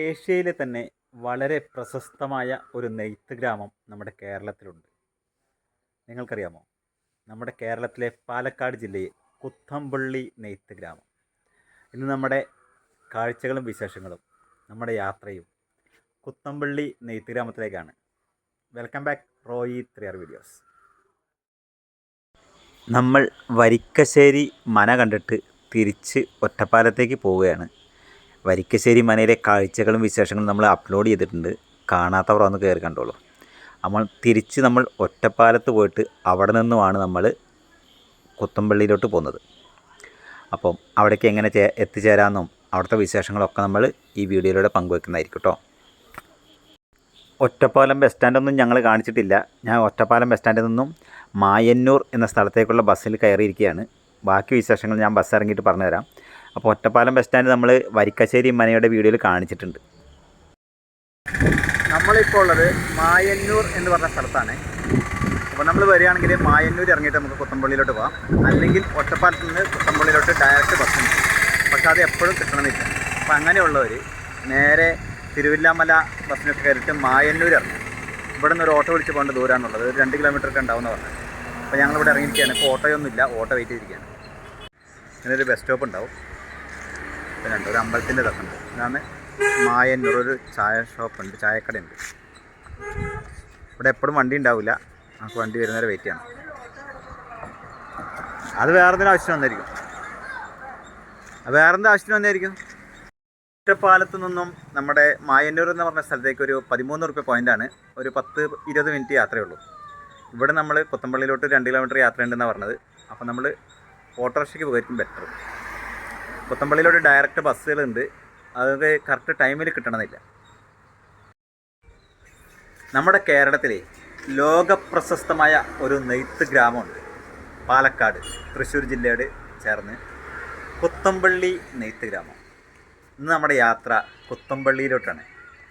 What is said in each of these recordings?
ഏഷ്യയിലെ തന്നെ വളരെ പ്രശസ്തമായ ഒരു നെയ്ത്ത് ഗ്രാമം നമ്മുടെ കേരളത്തിലുണ്ട്. നിങ്ങൾക്കറിയാമോ? നമ്മുടെ കേരളത്തിലെ പാലക്കാട് ജില്ലയിൽ കുത്തമ്പള്ളി നെയ്ത്ത് ഗ്രാമം. ഇന്ന് നമ്മുടെ കാഴ്ചകളും വിശേഷങ്ങളും നമ്മുടെ യാത്രയും കുത്തമ്പള്ളി നെയ്ത്ത് ഗ്രാമത്തിലേക്കാണ്. Welcome back Roy 3R videos. നമ്മൾ വരിക്കശ്ശേരി മന കണ്ടിട്ട് തിരിച്ച് ഒറ്റപ്പാലത്തേക്ക് പോവുകയാണ്. വരിക്കശ്ശേരി മനയിലെ കാഴ്ചകളും വിശേഷങ്ങളും നമ്മൾ അപ്ലോഡ് ചെയ്തിട്ടുണ്ട്. കാണാത്തവർ ഒന്ന് കയറി കണ്ടോളൂ. നമ്മൾ ഒറ്റപ്പാലത്ത് പോയിട്ട് അവിടെ നിന്നുമാണ് നമ്മൾ കുത്തമ്പള്ളിയിലോട്ട് പോകുന്നത്. അപ്പം അവിടേക്ക് എങ്ങനെ എത്തിച്ചേരാമെന്നും അവിടുത്തെ വിശേഷങ്ങളൊക്കെ നമ്മൾ ഈ വീഡിയോയിലൂടെ പങ്കുവെക്കുന്നതായിരിക്കും കേട്ടോ. ഒറ്റപ്പാലം ബസ് സ്റ്റാൻഡൊന്നും ഞങ്ങൾ കാണിച്ചിട്ടില്ല. ഞാൻ ഒറ്റപ്പാലം ബസ് സ്റ്റാൻഡിൽ നിന്നും മായന്നൂർ എന്ന സ്ഥലത്തേക്കുള്ള ബസ്സിൽ കയറിയിരിക്കുകയാണ്. ബാക്കി വിശേഷങ്ങൾ ഞാൻ ബസ് ഇറങ്ങിയിട്ട് പറഞ്ഞുതരാം. അപ്പോൾ ഒറ്റപ്പാലം ബസ് സ്റ്റാൻഡ് നമ്മൾ വരിക്കശ്ശേരി മനയുടെ വീഡിയോയിൽ കാണിച്ചിട്ടുണ്ട്. നമ്മളിപ്പോൾ ഉള്ളത് മായന്നൂർ എന്ന് പറഞ്ഞ സ്ഥലത്താണ്. അപ്പോൾ നമ്മൾ വരികയാണെങ്കിൽ മായന്നൂർ ഇറങ്ങിയിട്ട് നമുക്ക് കുത്തമ്പള്ളിയിലോട്ട് പോകാം. അല്ലെങ്കിൽ ഒറ്റപ്പാലത്ത് നിന്ന് കുത്തമ്പള്ളിയിലോട്ട് ഡയറക്റ്റ് ബസ്സുണ്ട്. പക്ഷേ അത് എപ്പോഴും കിട്ടണമെന്നില്ല. അപ്പോൾ അങ്ങനെയുള്ളവർ നേരെ തിരുവില്ലാമല ബസ്സിനൊക്കെ കയറിയിട്ട് മായന്നൂർ ഇറങ്ങും. ഇവിടെ നിന്ന് ഒരു ഓട്ടോ വിളിച്ച് പോകേണ്ട ദൂരമാണുള്ളത്. ഒരു 2 കിലോമീറ്റർ ഉണ്ടാവുമെന്ന് പറഞ്ഞത്. അപ്പോൾ ഞങ്ങളിവിടെ ഇറങ്ങിയിരിക്കുകയാണ്. ഇപ്പോൾ ഓട്ടോയൊന്നുമില്ല, ഓട്ടോ വെയിറ്റ് ചെയ്തിരിക്കുകയാണ്. ഇങ്ങനൊരു ബസ് സ്റ്റോപ്പ് ഉണ്ടാവും. പിന്നെ ഒരു അമ്പലത്തിൻ്റെ ഇതൊക്കെയുണ്ട്. ഇതാണ് മായന്നൂർ. ഒരു ചായ ഷോപ്പുണ്ട്, ചായക്കടയുണ്ട്. ഇവിടെ എപ്പോഴും വണ്ടി ഉണ്ടാവില്ല. നമുക്ക് വണ്ടി വരുന്നവരെ വെയിറ്റ് ചെയ്യണം. അത് വേറെന്തിനും ആവശ്യത്തിന് വന്നായിരിക്കും. ഒറ്റപ്പാലത്ത് നിന്നും നമ്മുടെ മായന്നൂർ എന്ന് പറഞ്ഞ സ്ഥലത്തേക്ക് ഒരു 13 റുപ്യ പോയിൻ്റാണ്. ഒരു 10-20 മിനിറ്റ് യാത്രയുള്ളൂ. ഇവിടെ നമ്മൾ കുത്തമ്പള്ളിയിലോട്ട് 2 കിലോമീറ്റർ യാത്രയുണ്ടെന്നാണ് പറഞ്ഞത്. അപ്പോൾ നമ്മൾ ഓട്ടോറിക്ഷയ്ക്ക് പോകായിരിക്കും ബെറ്റർ. കുത്തമ്പള്ളിയിലോട്ട് ഡയറക്റ്റ് ബസ്സുകളുണ്ട്. അതൊക്കെ കറക്റ്റ് ടൈമിൽ കിട്ടണമെന്നില്ല. നമ്മുടെ കേരളത്തിലെ ലോകപ്രശസ്തമായ ഒരു നെയ്ത്ത് ഗ്രാമമുണ്ട്. പാലക്കാട്, തൃശ്ശൂർ ജില്ലയോട് ചേർന്ന് കുത്തമ്പള്ളി നെയ്ത്ത് ഗ്രാമം. ഇന്ന് നമ്മുടെ യാത്ര കുത്തമ്പള്ളിയിലോട്ടാണ്.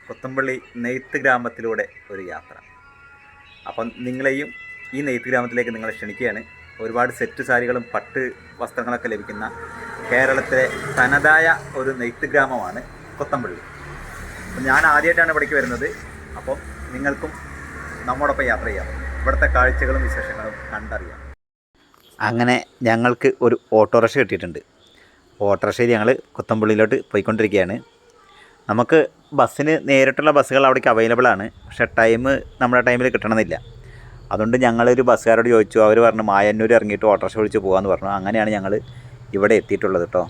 കുത്തമ്പള്ളി നെയ്ത്ത് ഗ്രാമത്തിലൂടെ ഒരു യാത്ര. അപ്പം നിങ്ങളെയും ഈ നെയ്ത്ത് ഗ്രാമത്തിലേക്ക് നിങ്ങളെ ക്ഷണിക്കുകയാണ്. ഒരുപാട് സെറ്റ് സാരികളും പട്ട് വസ്ത്രങ്ങളൊക്കെ ലഭിക്കുന്ന കേരളത്തിലെ തനതായ ഒരു നെയ്ത്ത് ഗ്രാമമാണ് കുത്തമ്പള്ളി. അപ്പം ഞാൻ ആദ്യമായിട്ടാണ് ഇവിടേക്ക് വരുന്നത്. അപ്പം നിങ്ങൾക്കും നമ്മോടൊപ്പം യാത്ര ചെയ്യാം. ഇവിടുത്തെ കാഴ്ചകളും വിശേഷങ്ങളും കണ്ടറിയാം. അങ്ങനെ ഞങ്ങൾക്ക് ഒരു ഓട്ടോറിക്ഷ കിട്ടിയിട്ടുണ്ട്. ഓട്ടോറിക്ഷയിൽ ഞങ്ങൾ കുത്തമ്പള്ളിയിലോട്ട് പോയിക്കൊണ്ടിരിക്കുകയാണ്. നമുക്ക് ബസ്സിന് നേരിട്ടുള്ള ബസ്സുകൾ അവിടേക്ക് അവൈലബിൾ ആണ്. പക്ഷേ നമ്മുടെ ടൈമിൽ കിട്ടണമെന്നില്ല. അതുകൊണ്ട് ഞങ്ങളൊരു ബസ്സുകാരോട് ചോദിച്ചു. അവർ പറഞ്ഞു മായന്നൂർ ഇറങ്ങിയിട്ട് ഓട്ടോറിക്ഷ വിളിച്ച് പോകാമെന്ന് പറഞ്ഞു. അങ്ങനെയാണ് ഞങ്ങൾ ഇവിടെ എത്തിയിട്ടുള്ളത് കേട്ടോ.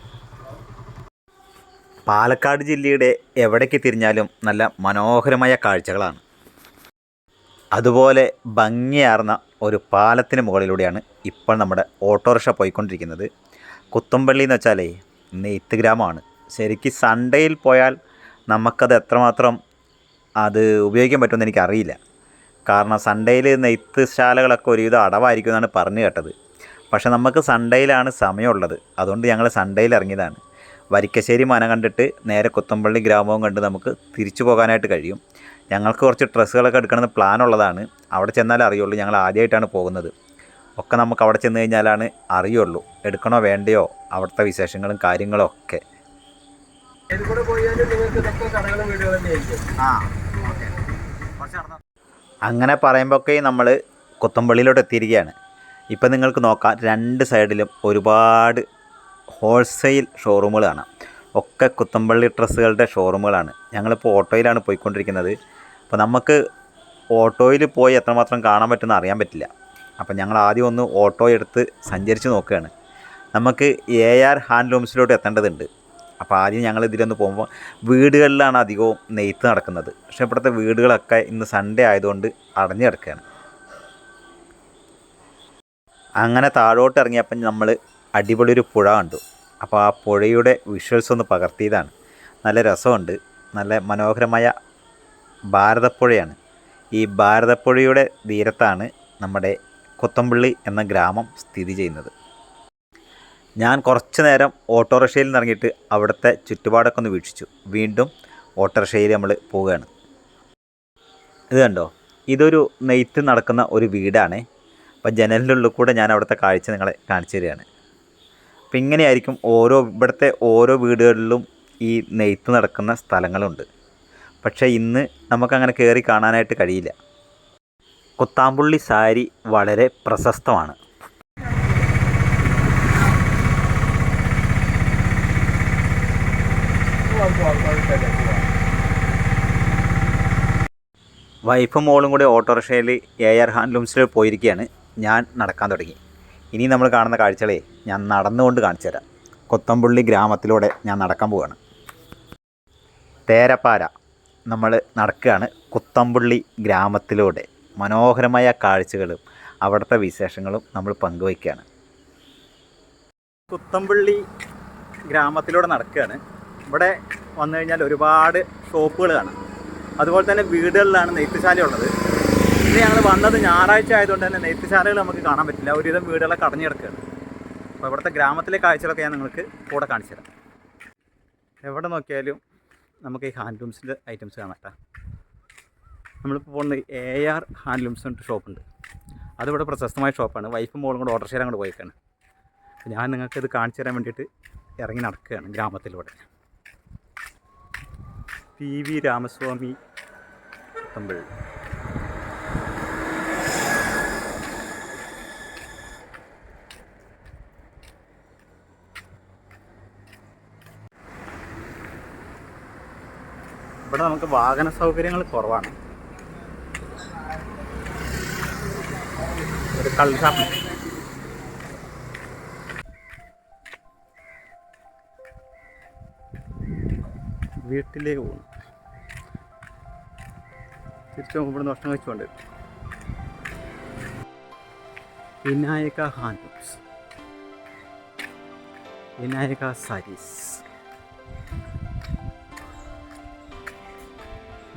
പാലക്കാട് ജില്ലയുടെ എവിടേക്ക് തിരിഞ്ഞാലും നല്ല മനോഹരമായ കാഴ്ചകളാണ്. അതുപോലെ ഭംഗിയാർന്ന ഒരു പാലത്തിന് മുകളിലൂടെയാണ് ഇപ്പോൾ നമ്മുടെ ഓട്ടോറിക്ഷ പോയിക്കൊണ്ടിരിക്കുന്നത്. കുത്തമ്പള്ളി എന്ന് വെച്ചാലേ നെയ്ത്ത് ഗ്രാമമാണ്. ശരിക്കും സൺഡേയിൽ പോയാൽ നമുക്കത് എത്രമാത്രം അത് ഉപയോഗിക്കാൻ പറ്റുമെന്ന് എനിക്കറിയില്ല. കാരണം സൺഡേയിൽ നെയ്ത്ത് ശാലകളൊക്കെ ഒരുവിധം അടവായിരിക്കും എന്നാണ് പറഞ്ഞു കേട്ടത്. പക്ഷേ നമുക്ക് സൺഡേയിലാണ് സമയമുള്ളത്. അതുകൊണ്ട് ഞങ്ങൾ സൺഡേയിൽ ഇറങ്ങിയതാണ്. വരിക്കശ്ശേരി മന കണ്ടിട്ട് നേരെ കുത്തമ്പള്ളി ഗ്രാമവും കണ്ട് നമുക്ക് തിരിച്ചു പോകാനായിട്ട് കഴിയും. ഞങ്ങൾക്ക് കുറച്ച് ഡ്രസ്സുകളൊക്കെ എടുക്കണമെന്ന് പ്ലാൻ ഉള്ളതാണ്. അവിടെ ചെന്നാലേ അറിയുള്ളൂ. ഞങ്ങൾ ആദ്യമായിട്ടാണ് പോകുന്നത്. ഒക്കെ നമുക്ക് അവിടെ ചെന്ന് കഴിഞ്ഞാലാണ് അറിയുള്ളൂ എടുക്കണോ വേണ്ടയോ അവിടുത്തെ വിശേഷങ്ങളും കാര്യങ്ങളും ഒക്കെ. അങ്ങനെ പറയുമ്പോഴൊക്കെ നമ്മൾ കുത്തമ്പള്ളിയിലോട്ട് എത്തിയിരിക്കുകയാണ്. ഇപ്പം നിങ്ങൾക്ക് നോക്കാം, 2 സൈഡിലും ഒരുപാട് ഹോൾസെയിൽ ഷോറൂമുകൾ കാണാം. ഒക്കെ കുത്തമ്പള്ളി ഡ്രസ്സുകളുടെ ഷോറൂമുകളാണ്. ഞങ്ങളിപ്പോൾ ഓട്ടോയിലാണ് പോയിക്കൊണ്ടിരിക്കുന്നത്. അപ്പോൾ നമുക്ക് ഓട്ടോയിൽ പോയി എത്രമാത്രം കാണാൻ പറ്റുമെന്ന് അറിയാൻ പറ്റില്ല. അപ്പം ഞങ്ങൾ ആദ്യം ഒന്ന് ഓട്ടോ എടുത്ത് സഞ്ചരിച്ച് നോക്കുകയാണ്. നമുക്ക് AR ഹാൻഡ്ലൂംസിലോട്ട് എത്തേണ്ടതുണ്ട്. അപ്പോൾ ആദ്യം ഞങ്ങൾ ഇതിലൊന്ന് പോകുമ്പോൾ വീടുകളിലാണ് അധികവും നെയ്ത്ത് നടക്കുന്നത്. പക്ഷേ ഇവിടുത്തെ വീടുകളൊക്കെ ഇന്ന് സൺഡേ ആയതുകൊണ്ട് അടഞ്ഞു കിടക്കുകയാണ്. അങ്ങനെ താഴോട്ട് ഇറങ്ങിയപ്പം നമ്മൾ അടിപൊളി ഒരു പുഴ കണ്ടു. അപ്പോൾ ആ പുഴയുടെ വിഷ്വൽസ് ഒന്ന് പകർത്തിയതാണ്. നല്ല രസമുണ്ട്. നല്ല മനോഹരമായ ഭാരതപ്പുഴയാണ്. ഈ ഭാരതപ്പുഴയുടെ തീരത്താണ് നമ്മുടെ കുത്തമ്പള്ളി എന്ന ഗ്രാമം സ്ഥിതി ചെയ്യുന്നത്. ഞാൻ കുറച്ച് നേരം ഓട്ടോറിക്ഷയിൽ നിന്ന് ഇറങ്ങിയിട്ട് അവിടുത്തെ ചുറ്റുപാടൊക്കെ ഒന്ന് വീക്ഷിച്ചു. വീണ്ടും ഓട്ടോറിക്ഷയിൽ നമ്മൾ പോവുകയാണ്. ഇത് കണ്ടോ, ഇതൊരു നെയ്ത്ത് നടക്കുന്ന ഒരു വീടാണ്. അപ്പോൾ ജനലിൻ്റെ ഉള്ളിൽ കൂടെ ഞാൻ അവിടുത്തെ കാഴ്ച നിങ്ങളെ കാണിച്ചു തരികയാണ്. അപ്പോൾ ഇങ്ങനെയായിരിക്കും ഇവിടുത്തെ ഓരോ വീടുകളിലും ഈ നെയ്ത്ത് നടക്കുന്ന സ്ഥലങ്ങളുണ്ട്. പക്ഷേ ഇന്ന് നമുക്കങ്ങനെ കയറി കാണാനായിട്ട് കഴിയില്ല. കുത്താമ്പുള്ളി സാരി വളരെ പ്രശസ്തമാണ്. വൈഫും മോളും കൂടി ഓട്ടോറിക്ഷയിൽ AR ഹാൻഡ്ലൂംസിൽ പോയിരിക്കുകയാണ്. ഞാൻ നടക്കാൻ തുടങ്ങി. ഇനി നമ്മൾ കാണുന്ന കാഴ്ചകളെ ഞാൻ നടന്നുകൊണ്ട് കാണിച്ചു തരാം. കൊത്തമ്പുള്ളി ഗ്രാമത്തിലൂടെ ഞാൻ നടക്കാൻ പോവുകയാണ്. തേരപ്പാര നമ്മൾ നടക്കുകയാണ്. കുത്തമ്പുള്ളി ഗ്രാമത്തിലൂടെ മനോഹരമായ കാഴ്ചകളും അവിടുത്തെ വിശേഷങ്ങളും നമ്മൾ പങ്കുവയ്ക്കുകയാണ്. കുത്തമ്പുള്ളി ഗ്രാമത്തിലൂടെ നടക്കുകയാണ്. ഇവിടെ വന്നു കഴിഞ്ഞാൽ ഒരുപാട് ഷോപ്പുകൾ കാണാം. അതുപോലെ തന്നെ വീടുകളിലാണ് നെയ്ത്തുശാല ഉള്ളത്. ഇന്ന് ഞങ്ങൾ വന്നത് ഞായറാഴ്ച ആയതുകൊണ്ട് തന്നെ നെയ്ത്തുശാലകൾ നമുക്ക് കാണാൻ പറ്റില്ല. ഒരുവിധം വീടുകളൊക്കെ അടഞ്ഞു കിടക്കുകയാണ്. അപ്പോൾ ഇവിടുത്തെ ഗ്രാമത്തിലെ കാഴ്ചകളൊക്കെ ഞാൻ നിങ്ങൾക്ക് കൂടെ കാണിച്ചു തരാം. എവിടെ നോക്കിയാലും നമുക്ക് ഈ ഹാൻഡ്ലൂംസിൻ്റെ ഐറ്റംസ് കാണാം കേട്ടോ. നമ്മളിപ്പോൾ പോകുന്നത് AR ഹാൻഡ്ലൂംസ് കൊണ്ട് ഷോപ്പുണ്ട്. അതിവിടെ പ്രശസ്തമായ ഷോപ്പാണ്. വൈഫും മോളും കൂടെ ഓട്ടോറിക്ഷയിൽ അങ്ങോട്ട് പോയേക്കാണ്. ഞാൻ നിങ്ങൾക്കിത് കാണിച്ചു തരാൻ വേണ്ടിയിട്ട് ഇറങ്ങി നടക്കുകയാണ് ഗ്രാമത്തിലൂടെ. PV Ramaswamy temple. ഇവിടെ നമുക്ക് വാഹന സൗകര്യങ്ങൾ കുറവാണ്. ഒരു കള്ളുഷാപ്പ്. വീട്ടിലേക്ക് പോകുന്നു. തിരിച്ചു പോകുമ്പോൾ ഇവിടെ ഭക്ഷണം കഴിച്ചുകൊണ്ട് വിനായക ഹാൻഡ്ലൂംസ്, വിനായക സാരീസ്,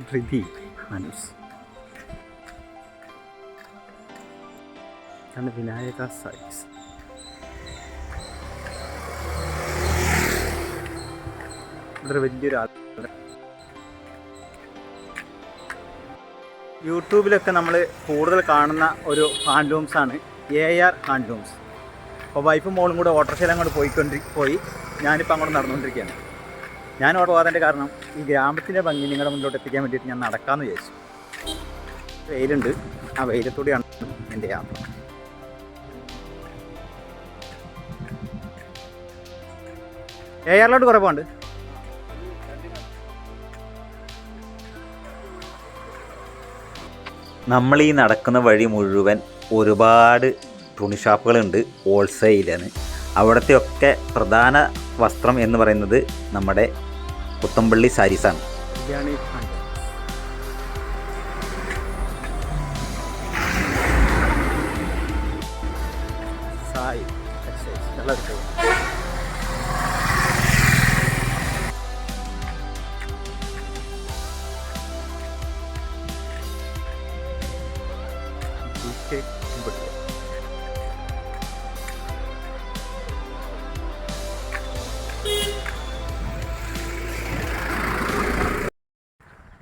ധൃതി ഹാൻഡ്ലൂംസ്. ഇതാണ് വിനായക സാരീസ്. ഇവിടെ വലിയൊരു യൂട്യൂബിലൊക്കെ നമ്മൾ കൂടുതൽ കാണുന്ന ഒരു ഹാൻഡ്ലൂംസാണ് AR ഹാൻഡ്ലൂംസ്. അപ്പോൾ വൈഫും മോളും കൂടെ ഓട്ടോറിക്ഷയിൽ അങ്ങോട്ട് പോയി ഞാനിപ്പോൾ അങ്ങോട്ട് നടന്നുകൊണ്ടിരിക്കുകയാണ്. ഞാൻ അവിടെ പോകാത്തതിൻ്റെ കാരണം ഈ ഗ്രാമത്തിൻ്റെ ഭംഗി നിങ്ങളുടെ മുന്നിലോട്ട് എത്തിക്കാൻ വേണ്ടിയിട്ട് ഞാൻ നടക്കാമെന്ന് വിചാരിച്ചു. വെയിലുണ്ട്, ആ വെയിലത്തൂടെയാണ് എൻ്റെ യാത്ര. ARലോട്ട് കുറേ പോകണ്ട്. നമ്മൾ ഈ നടക്കുന്ന വഴി മുഴുവൻ ഒരുപാട് തുണി ഷാപ്പുകളുണ്ട്. ഹോൾസെയിലാണ്. അവിടുത്തെയൊക്കെ പ്രധാന വസ്ത്രം എന്ന് പറയുന്നത് നമ്മുടെ കുത്തമ്പള്ളി സാരീസാണ്.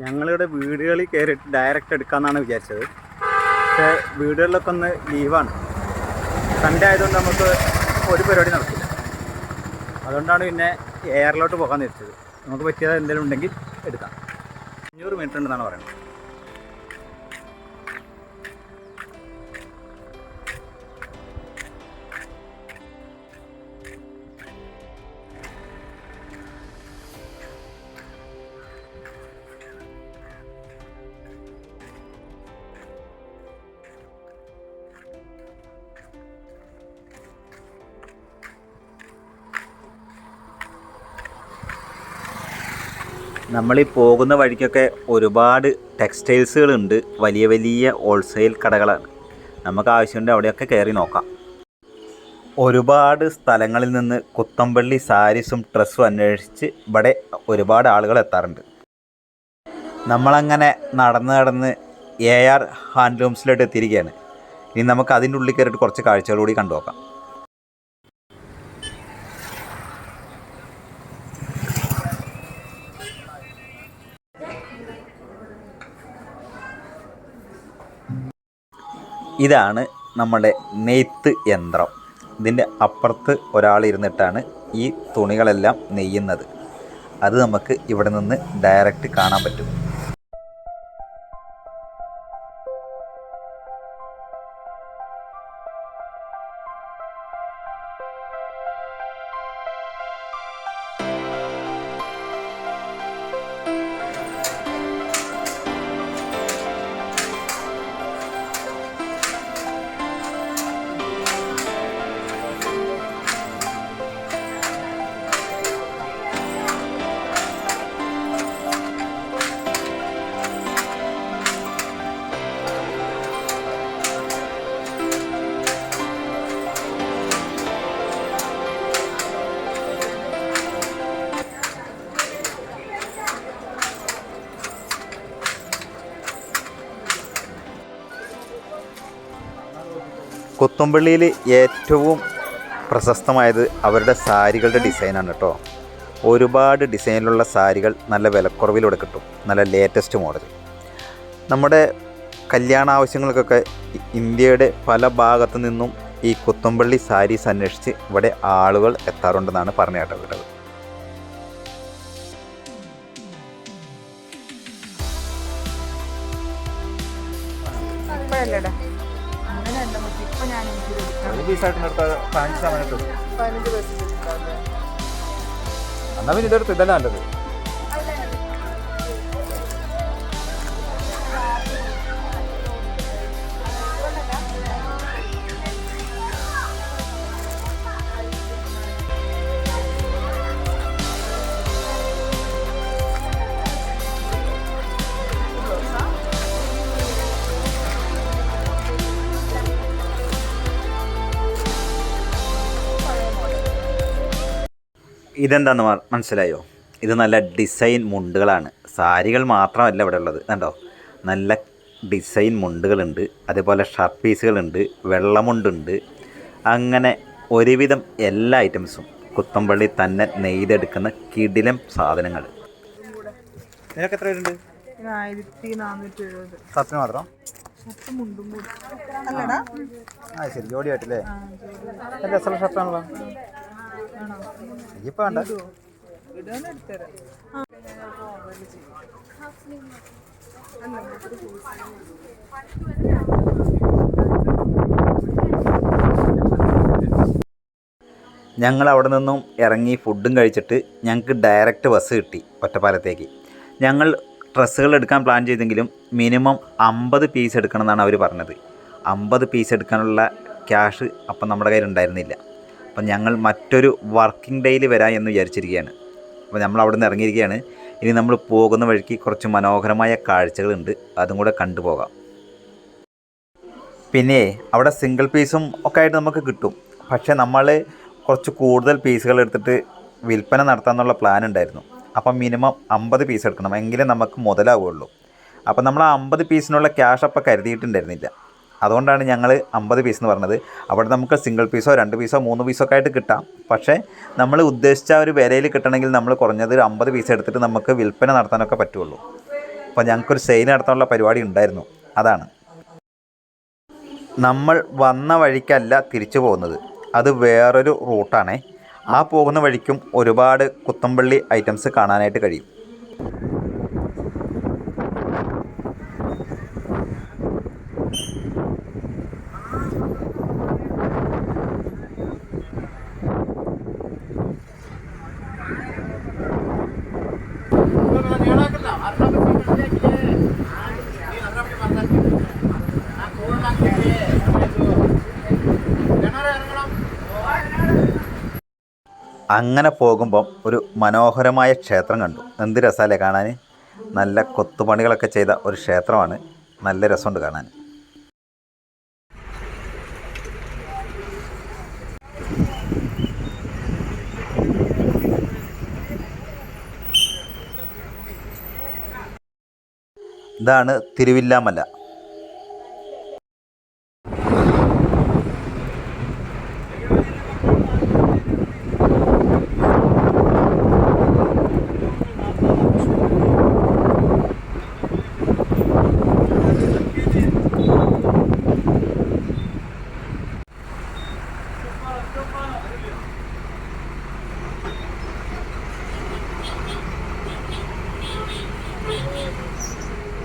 ഞങ്ങളിവിടെ വീടുകളിൽ കയറിയിട്ട് ഡയറക്റ്റ് എടുക്കാമെന്നാണ് വിചാരിച്ചത്. പക്ഷേ വീടുകളിലൊക്കെ ഒന്ന് ലീവാണ്. സൺഡേ ആയതുകൊണ്ട് നമുക്ക് ഒരു പരിപാടി നടക്കില്ല. അതുകൊണ്ടാണ് പിന്നെ ARലോട്ട് പോകാൻ വെച്ചത്. നമുക്ക് പറ്റിയത് എന്തെങ്കിലും ഉണ്ടെങ്കിൽ എടുക്കാം. 500 മീറ്റർ ഉണ്ടെന്നാണ് പറയുന്നത്. നമ്മളീ പോകുന്ന വഴിക്കൊക്കെ ഒരുപാട് ടെക്സ്റ്റൈൽസുകളുണ്ട്. വലിയ വലിയ ഹോൾസെയിൽ കടകളാണ്. നമുക്ക് ആവശ്യമുണ്ട് അവിടെയൊക്കെ കയറി നോക്കാം. ഒരുപാട് സ്ഥലങ്ങളിൽ നിന്ന് കുത്തമ്പള്ളി സാരീസും ഡ്രസ്സും അന്വേഷിച്ച് ഇവിടെ ഒരുപാട് ആളുകൾ എത്താറുണ്ട്. നമ്മളങ്ങനെ നടന്ന് AR ഹാൻഡ്ലൂംസിലോട്ട് എത്തിയിരിക്കുകയാണ്. ഇനി നമുക്ക് അതിൻ്റെ ഉള്ളിൽ കയറിയിട്ട് കുറച്ച് കാഴ്ചകൾ കൂടി കണ്ടു നോക്കാം. ഇതാണ് നമ്മുടെ നെയ്ത്ത് യന്ത്രം. ഇതിൻ്റെ അപ്പുറത്ത് ഒരാൾ ഇരുന്നിട്ടാണ് ഈ തുണികളെല്ലാം നെയ്യുന്നത്. അത് നമുക്ക് ഇവിടെ നിന്ന് ഡയറക്റ്റ് കാണാൻ പറ്റും. കൊത്തുമ്പള്ളിയിൽ ഏറ്റവും പ്രശസ്തമായത് അവരുടെ സാരികളുടെ ഡിസൈനാണ് കേട്ടോ. ഒരുപാട് ഡിസൈനിലുള്ള സാരികൾ നല്ല വിലക്കുറവിലൂടെ കിട്ടും, നല്ല ലേറ്റസ്റ്റ് മോഡൽ. നമ്മുടെ കല്യാണ ആവശ്യങ്ങൾക്കൊക്കെ ഇന്ത്യയുടെ പല ഭാഗത്തു നിന്നും ഈ കൊത്തുമ്പള്ളി സാരീസ് അന്വേഷിച്ച് ഇവിടെ ആളുകൾ എത്താറുണ്ടെന്നാണ് പറഞ്ഞു കേട്ടത്. എന്നാ പിന്നെ ഇതെടുത്ത് ഇതല്ല നല്ലത്. ഇതെന്താണെന്ന് മനസ്സിലായോ? ഇത് നല്ല ഡിസൈൻ മുണ്ടുകളാണ്. സാരികൾ മാത്രമല്ല ഇവിടെ ഉള്ളത്. കണ്ടോ, നല്ല ഡിസൈൻ മുണ്ടുകളുണ്ട്, അതേപോലെ ഷർട്ട് പീസുകളുണ്ട്, വെള്ളമുണ്ടുണ്ട്. അങ്ങനെ ഒരുവിധം എല്ലാ ഐറ്റംസും കുത്തമ്പള്ളി തന്നെ നെയ്തെടുക്കുന്ന കിടിലം സാധനങ്ങൾ. നിനക്ക് എത്ര പേരുണ്ട്? 1470. ഷർട്ടിന് മാത്രം? ആ ശരി, ജോഡിയായിട്ടല്ലേ? രസമുള്ള ഷർട്ടാണല്ലോ. ഇപ്പം വേണ്ട. ഞങ്ങൾ അവിടെ നിന്നും ഇറങ്ങി ഫുഡും കഴിച്ചിട്ട് ഞങ്ങൾക്ക് ഡയറക്റ്റ് ബസ് കിട്ടി ഒറ്റപ്പാലത്തേക്ക്. ഞങ്ങൾ ഡ്രസ്സുകൾ എടുക്കാൻ പ്ലാൻ ചെയ്തെങ്കിലും മിനിമം 50 പീസ് എടുക്കണമെന്നാണ് അവർ പറഞ്ഞത്. 50 പീസ് എടുക്കാനുള്ള ക്യാഷ് അപ്പം നമ്മുടെ കയ്യിൽ ഉണ്ടായിരുന്നില്ല. അപ്പം ഞങ്ങൾ മറ്റൊരു വർക്കിംഗ് ഡേയിൽ വരാം എന്ന് വിചാരിച്ചിരിക്കുകയാണ്. അപ്പോൾ നമ്മൾ അവിടെ നിന്ന് ഇറങ്ങിയിരിക്കുകയാണ്. ഇനി നമ്മൾ പോകുന്ന വഴിക്ക് കുറച്ച് മനോഹരമായ കാഴ്ചകളുണ്ട്, അതും കൂടെ കണ്ടുപോകാം. പിന്നെ അവിടെ സിംഗിൾ പീസും ഒക്കെ ആയിട്ട് നമുക്ക് കിട്ടും. പക്ഷേ നമ്മൾ കുറച്ച് കൂടുതൽ പീസുകൾ എടുത്തിട്ട് വിൽപ്പന നടത്താമെന്നുള്ള പ്ലാൻ ഉണ്ടായിരുന്നു. അപ്പം മിനിമം 50 പീസ് എടുക്കണം, എങ്കിലേ നമുക്ക് മുതലാവുള്ളൂ. അപ്പം നമ്മൾ ആ 50 പീസിനുള്ള ക്യാഷ് അപ്പം കരുതിയിട്ടുണ്ടായിരുന്നില്ല. അതുകൊണ്ടാണ് ഞങ്ങൾ 50 പീസ് എന്ന് പറഞ്ഞത്. അവിടെ നമുക്ക് സിംഗിൾ പീസോ 2 പീസോ 3 പീസോ ഒക്കെ ആയിട്ട് കിട്ടാം. പക്ഷേ നമ്മൾ ഉദ്ദേശിച്ച ഒരു വിലയിൽ കിട്ടണമെങ്കിൽ നമ്മൾ കുറഞ്ഞത് 50 പീസ് എടുത്തിട്ട് നമുക്ക് വിൽപ്പന നടത്താനൊക്കെ പറ്റുള്ളൂ. അപ്പോൾ ഞങ്ങൾക്കൊരു സെയിൽ നടത്താനുള്ള പരിപാടി ഉണ്ടായിരുന്നു. അതാണ്. നമ്മൾ വന്ന വഴിക്കല്ല തിരിച്ചു പോകുന്നത്, അത് വേറൊരു റൂട്ടാണേ. ആ പോകുന്ന വഴിക്കും ഒരുപാട് കുത്തമ്പള്ളി ഐറ്റംസ് കാണാനായിട്ട് കഴിയും. അങ്ങനെ പോകുമ്പം ഒരു മനോഹരമായ ക്ഷേത്രം കണ്ടു. എന്ത് രസമല്ലേ കാണാൻ. നല്ല കൊത്തുപണികളൊക്കെ ചെയ്ത ഒരു ക്ഷേത്രമാണ്. നല്ല രസമുണ്ട് കാണാൻ. ഇതാണ് തിരുവില്ലാമല.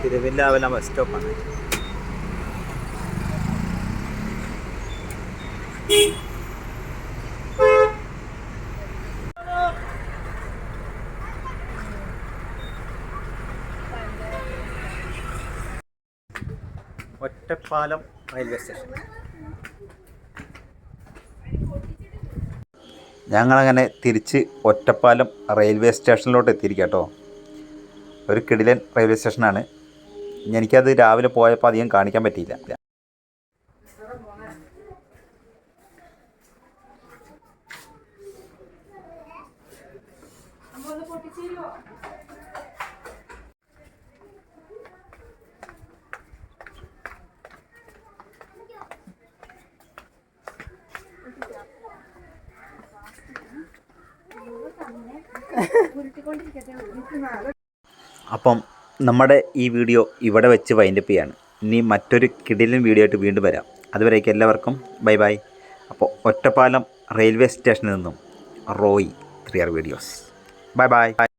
തിരുവില്ലാമല ബസ് സ്റ്റോപ്പാണ്. Ottapalam railway station. ഞങ്ങളങ്ങനെ തിരിച്ച് ഒറ്റപ്പാലം റെയിൽവേ സ്റ്റേഷനിലോട്ട് എത്തിയിരിക്കുക കേട്ടോ. ഒരു കിടിലൻ റെയിൽവേ സ്റ്റേഷനാണ്. എനിക്കത് രാവിലെ പോയപ്പോൾ അധികം കാണിക്കാൻ പറ്റിയില്ല. അപ്പം നമ്മുടെ ഈ വീഡിയോ ഇവിടെ വെച്ച് വൈൻഡപ്പ് ചെയ്യാണ്. ഇനി മറ്റൊരു കിടിലൻ വീഡിയോ ആയിട്ട് വീണ്ടും വരാം. അതുവരേക്കും എല്ലാവർക്കും ബൈ ബൈ. അപ്പോൾ ഒറ്റപ്പാലം റെയിൽവേ സ്റ്റേഷനിൽ നിന്നും Roy 3R videos. Bye bye.